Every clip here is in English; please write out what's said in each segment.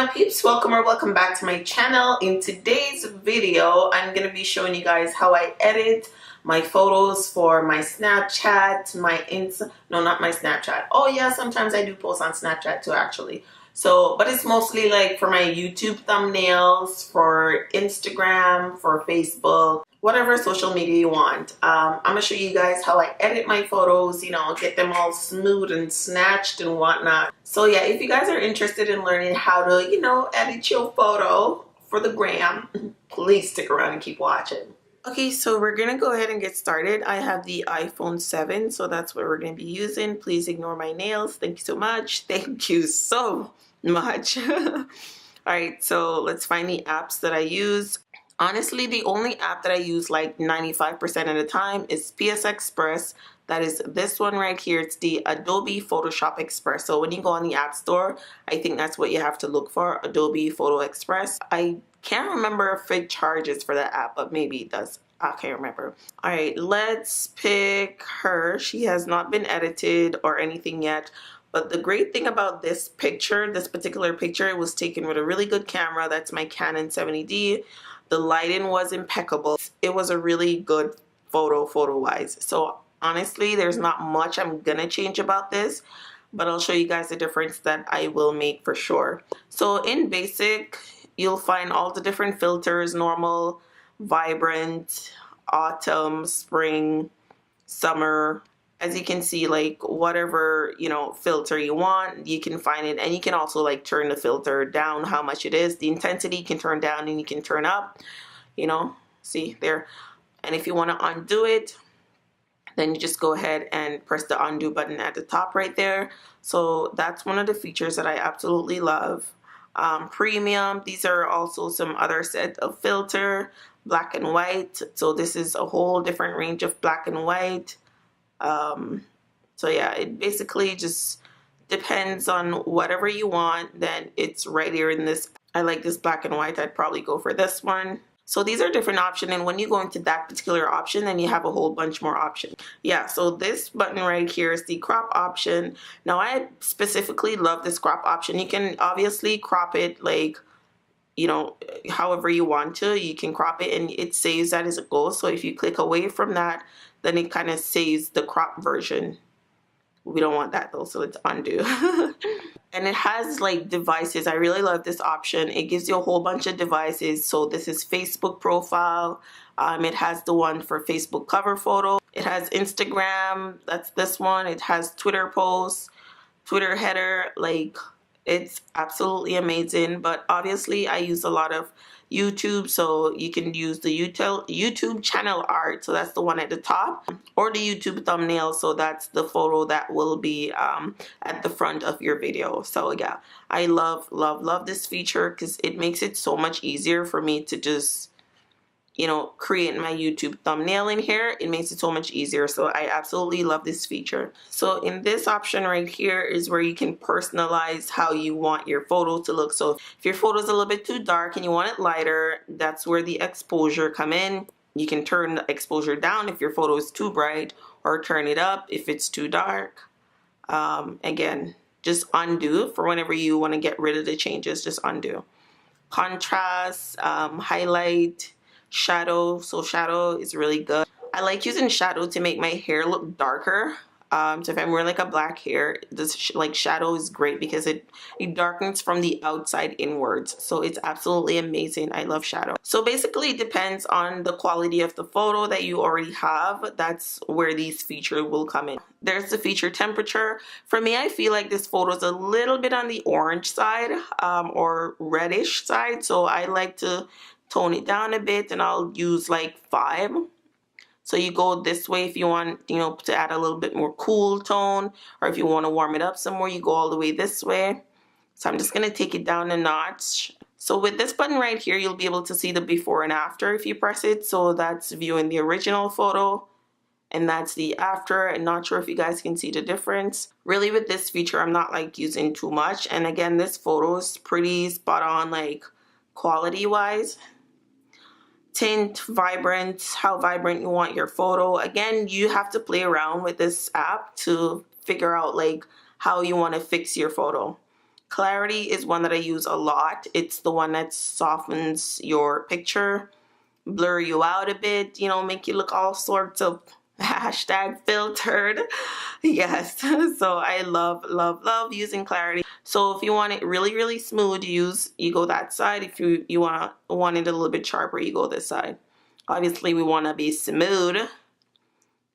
My peeps, welcome or welcome back to my channel. In today's video, I'm going to be showing you guys how I edit my photos for my Snapchat, no, not my Snapchat. Oh yeah, sometimes I do post on Snapchat too actually. So, but it's mostly like for my YouTube thumbnails, for Instagram, for Facebook, whatever social media you want. I'm gonna show you guys how I edit my photos, you know, get them all smooth and snatched and whatnot. So yeah, if you guys are interested in learning how to, you know, edit your photo for the gram, please stick around and keep watching. Okay, so we're gonna go ahead and get started. I have the iPhone 7, so that's what we're gonna be using. Please ignore my nails. Thank you so much. Thank you so much. All right, so let's find the apps that I use. Honestly, the only app that I use like 95% of the time is PS Express. That is this one right here. It's the Adobe Photoshop Express. So when you go on the App Store, I think that's what you have to look for, Adobe Photo Express. I can't remember if it charges for that app, but maybe it does. I can't remember. All right, let's pick her. She has not been edited or anything yet. But the great thing about this picture, this particular picture, it was taken with a really good camera. That's my Canon 70D. The lighting was impeccable. It was a really good photo-wise. So honestly, there's not much I'm gonna change about this, but I'll show you guys the difference that I will make for sure. So in basic, you'll find all the different filters: normal, vibrant, autumn, spring, summer. As you can see, like whatever, you know, filter you want, you can find it. And you can also like turn the filter down how much it is. The intensity you can turn down and you can turn up, you know, see there. And if you want to undo it, then you just go ahead and press the undo button at the top right there. So that's one of the features that I absolutely love. Premium, these are also some other set of filter, black and white. So this is a whole different range of black and white. So yeah, it basically just depends on whatever you want. Then it's right here in this. I like this black and white. I'd probably go for this one. So these are different options, and when you go into that particular option, then you have a whole bunch more options. Yeah, so this button right here is the crop option. Now I specifically love this crop option. You can obviously crop it like, you know, however you want to. You can crop it and it saves that as it goes. So if you click away from that, then it kind of saves the crop version. We don't want that though, so let's undo. And it has like devices. I really love this option. It gives you a whole bunch of devices. So this is Facebook profile. It has the one for Facebook cover photo. It has Instagram. That's this one. It has Twitter posts, Twitter header. Like, it's absolutely amazing. But obviously I use a lot of YouTube, so you can use the YouTube channel art, so that's the one at the top, or the YouTube thumbnail, so that's the photo that will be at the front of your video. So yeah, I love this feature because it makes it so much easier for me to just, you know, create my YouTube thumbnail in here. It makes it so much easier. So I absolutely love this feature. So in this option right here is where you can personalize how you want your photo to look. So if your photo is a little bit too dark and you want it lighter, that's where the exposure come in. You can turn the exposure down if your photo is too bright, or turn it up if it's too dark. Again, just undo for whenever you want to get rid of the changes. Just undo. Contrast, highlight, shadow. So shadow is really good. I like using shadow to make my hair look darker. So if I'm wearing like a black hair, this like shadow is great because it darkens from the outside inwards. So it's absolutely amazing. I love shadow. So basically it depends on the quality of the photo that you already have. That's where these features will come in. There's the feature temperature. For me, I feel like this photo is a little bit on the orange side, or reddish side. So I like to tone it down a bit, and I'll use like 5. So you go this way if you want, you know, to add a little bit more cool tone, or if you want to warm it up some more, you go all the way this way. So I'm just going to take it down a notch. So with this button right here, you'll be able to see the before and after if you press it. So that's viewing the original photo, and that's the after. I'm not sure if you guys can see the difference. Really with this feature, I'm not like using too much. And again, this photo is pretty spot on, like quality wise. Tint, vibrant, how vibrant you want your photo. Again, you have to play around with this app to figure out like how you want to fix your photo. Clarity is one that I use a lot. It's the one that softens your picture, blur you out a bit, you know, make you look all sorts of hashtag filtered. Yes, so I love using Clarity. So if you want it really smooth, you go that side. If you want it a little bit sharper, you go this side. Obviously we want to be smooth,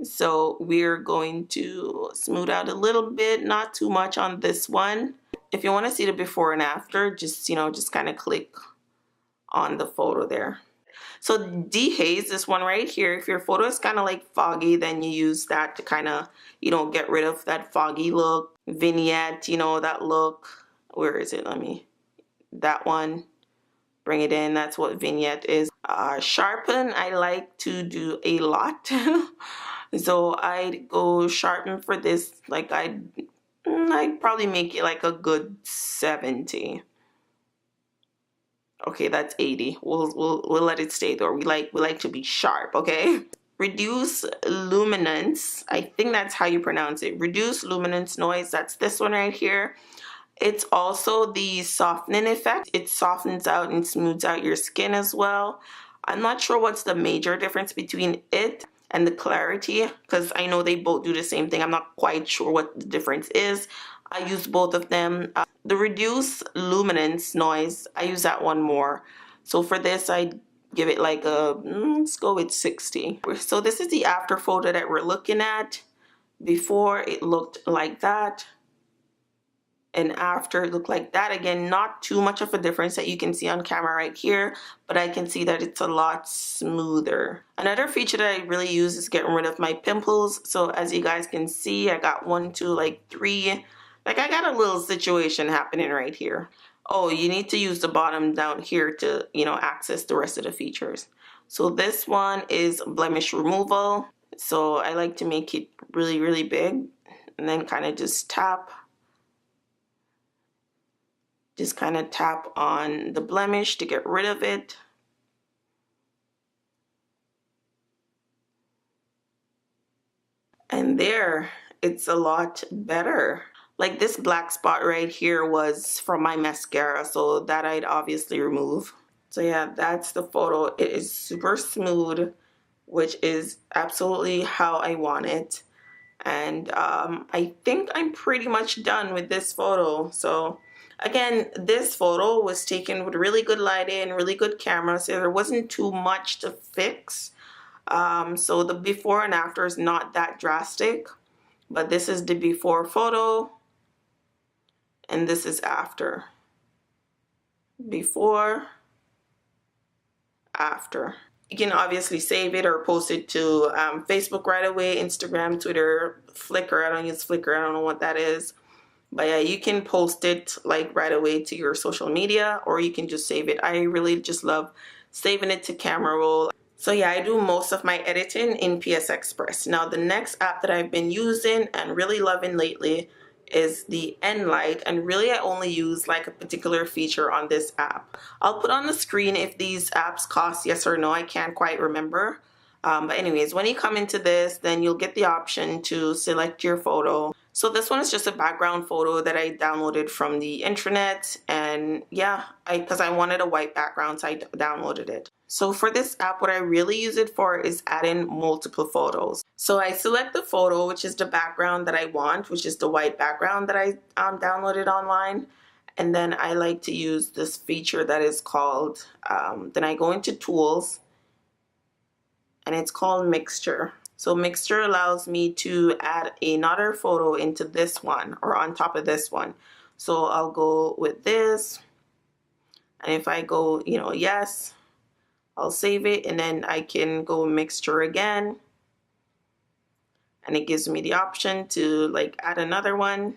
so we're going to smooth out a little bit, not too much on this one. If you want to see the before and after, just, you know, just kind of click on the photo there. So dehaze, this one right here, if your photo is kind of like foggy, then you use that to kind of, you know, get rid of that foggy look. Vignette, you know, that look. Where is it? That one. Bring it in. That's what vignette is. Sharpen, I like to do a lot. So I'd go sharpen for this, like I'd probably make it like a good 70. Okay, that's 80. We'll let it stay there. We like to be sharp, okay? Reduce luminance. I think that's how you pronounce it. Reduce luminance noise. That's this one right here. It's also the softening effect. It softens out and smooths out your skin as well. I'm not sure what's the major difference between it and the clarity, because I know they both do the same thing. I'm not quite sure what the difference is. I use both of them. The reduce luminance noise, I use that one more. So for this, I give it like a, let's go with 60. So this is the after photo that we're looking at. Before, it looked like that, and after it looked like that. Again, not too much of a difference that you can see on camera right here, but I can see that it's a lot smoother. Another feature that I really use is getting rid of my pimples. So as you guys can see, I got 1, 2, like 3. Like I got a little situation happening right here. Oh, you need to use the bottom down here to, you know, access the rest of the features. So this one is Blemish Removal. So I like to make it really big and then kind of just tap. Just kind of tap on the blemish to get rid of it. And there, it's a lot better. Like this black spot right here was from my mascara, so that I'd obviously remove. So yeah, that's the photo. It is super smooth, which is absolutely how I want it. And I think I'm pretty much done with this photo. So again, this photo was taken with really good lighting, really good camera, so there wasn't too much to fix. So the before and after is not that drastic, but this is the before photo and this is after. Before, after. You can obviously save it or post it to Facebook right away, Instagram, Twitter, Flickr. I don't use Flickr, I don't know what that is. But yeah, you can post it like right away to your social media, or you can just save it. I really just love saving it to camera roll. So yeah, I do most of my editing in PS Express. Now the next app that I've been using and really loving lately is the Enlight, and really I only use like a particular feature on this app. I'll put on the screen if these apps cost yes or no. I can't quite remember. But anyways, when you come into this, then you'll get the option to select your photo. So this one is just a background photo that I downloaded from the internet, and yeah, because I wanted a white background, so I downloaded it. So for this app, what I really use it for is adding multiple photos. So I select the photo, which is the background that I want, which is the white background that I downloaded online. And then I like to use this feature that is called, then I go into Tools, and it's called Mixture. So Mixture allows me to add another photo into this one or on top of this one. So I'll go with this, and if I go, you know, yes, I'll save it, and then I can go Mixture again, and it gives me the option to like add another one.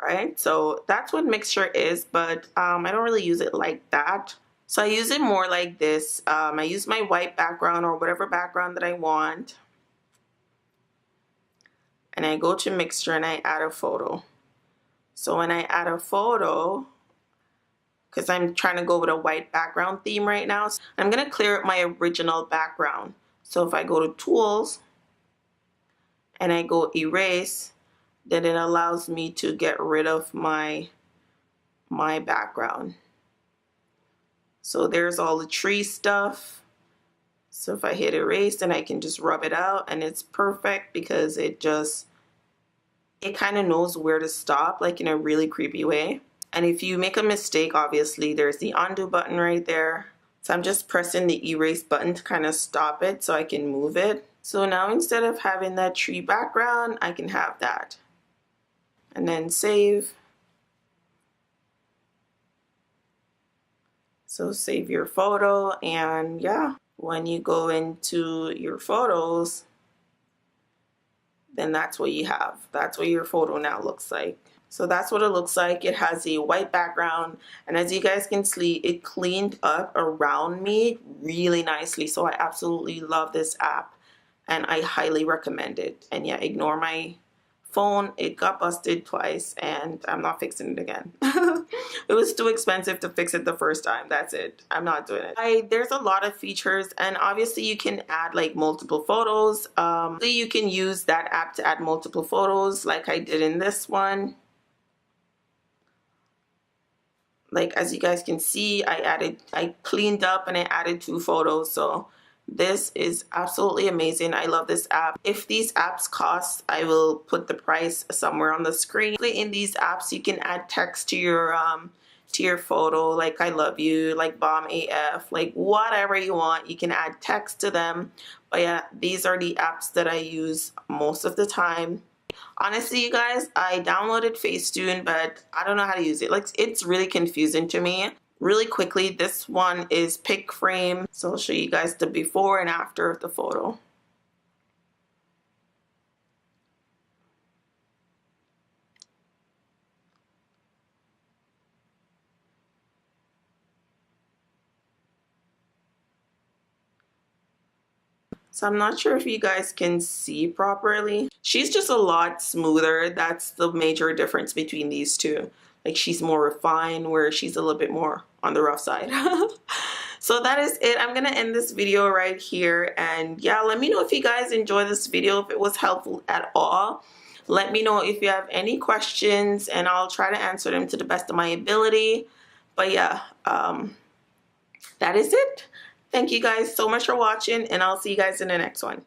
Right, so that's what Mixture is, but I don't really use it like that. So I use it more like this. I use my white background or whatever background that I want, and I go to Mixture and I add a photo. So when I add a photo, because I'm trying to go with a white background theme right now, so I'm going to clear up my original background. So if I go to Tools and I go Erase, then it allows me to get rid of my background. So there's all the tree stuff. So if I hit erase, then I can just rub it out, and it's perfect because it kind of knows where to stop, like in a really creepy way. And if you make a mistake, obviously there's the undo button right there. So I'm just pressing the erase button to kind of stop it so I can move it. So now instead of having that tree background, I can have that. And then save. So save your photo, and yeah, when you go into your photos, then that's what you have. That's what your photo now looks like. So that's what it looks like. It has a white background, and as you guys can see, it cleaned up around me really nicely. So I absolutely love this app, and I highly recommend it. And yeah, ignore my phone. It got busted twice, and I'm not fixing it again. It was too expensive to fix it the first time. That's it. I'm not doing it. There's a lot of features, and obviously you can add like multiple photos. So you can use that app to add multiple photos like I did in this one. Like as you guys can see, I cleaned up and I added 2 photos. So this is absolutely amazing. I love this app. If these apps cost, I will put the price somewhere on the screen. In these apps, you can add text to your photo, like I love you, like bomb AF, like whatever you want. You can add text to them. But yeah, these are the apps that I use most of the time. Honestly, you guys, I downloaded Facetune, but I don't know how to use it. Like, it's really confusing to me. Really quickly, this one is pick frame. So I'll show you guys the before and after of the photo. So I'm not sure if you guys can see properly. She's just a lot smoother. That's the major difference between these two. Like, she's more refined, where she's a little bit more on the rough side. So that is it. I'm gonna end this video right here, and yeah, let me know if you guys enjoyed this video, if it was helpful at all. Let me know if you have any questions, and I'll try to answer them to the best of my ability. But yeah, that is it. Thank you guys so much for watching, and I'll see you guys in the next one.